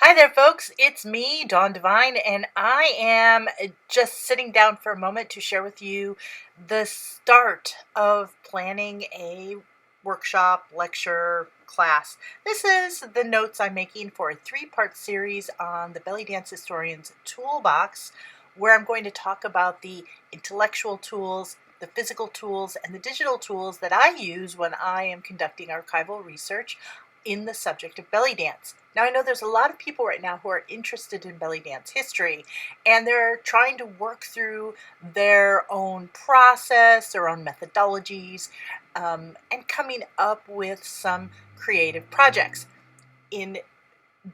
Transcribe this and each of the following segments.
Hi there, folks. It's me, Dawn Devine, and I am just sitting down for a moment to share with you the start of planning a workshop, lecture, class. This is the notes I'm making for a three-part series on the Belly Dance Historian's Toolbox, where I'm going to talk about the intellectual tools, the physical tools, and the digital tools that I use when I am conducting archival research in the subject of belly dance. Now, I know there's a lot of people right now who are interested in belly dance history, and they're trying to work through their own process, their own methodologies, and coming up with some creative projects. In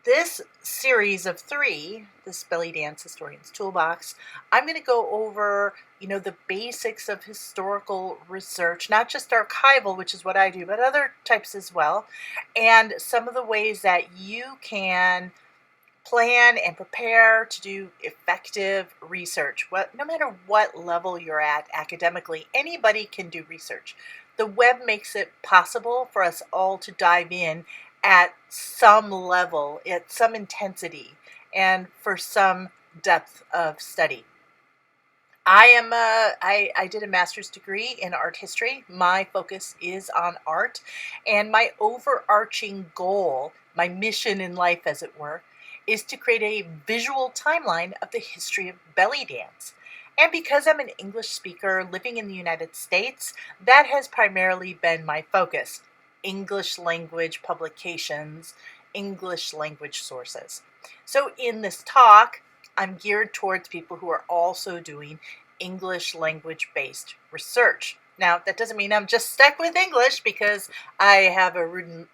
this series of three, this Belly Dance Historian's Toolbox, I'm going to go over, the basics of historical research, not just archival, which is what I do, but other types as well, and some of the ways that you can plan and prepare to do effective research. Well, no matter what level you're at academically, anybody can do research. The web makes it possible for us all to dive in at some level, at some intensity, and for some depth of study. I did a master's degree in art history. My focus is on art, and my overarching goal, my mission in life as it were, is to create a visual timeline of the history of belly dance. And because I'm an English speaker living in the United States, that has primarily been my focus. English language publications, English language sources. So in this talk, I'm geared towards people who are also doing English language based research. Now, that doesn't mean I'm just stuck with English, because I have a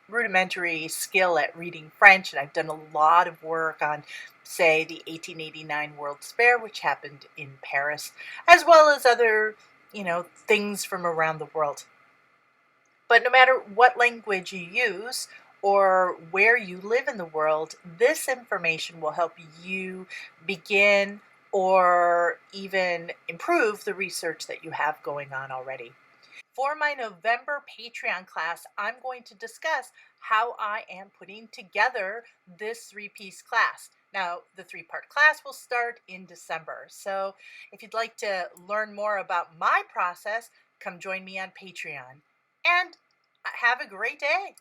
rudimentary skill at reading French, and I've done a lot of work on, say, the 1889 World's Fair, which happened in Paris, as well as other, things from around the world. But no matter what language you use or where you live in the world, this information will help you begin or even improve the research that you have going on already. For my November Patreon class, I'm going to discuss how I am putting together this three-piece class. Now, the three-part class will start in December. So if you'd like to learn more about my process, come join me on Patreon. And have a great day.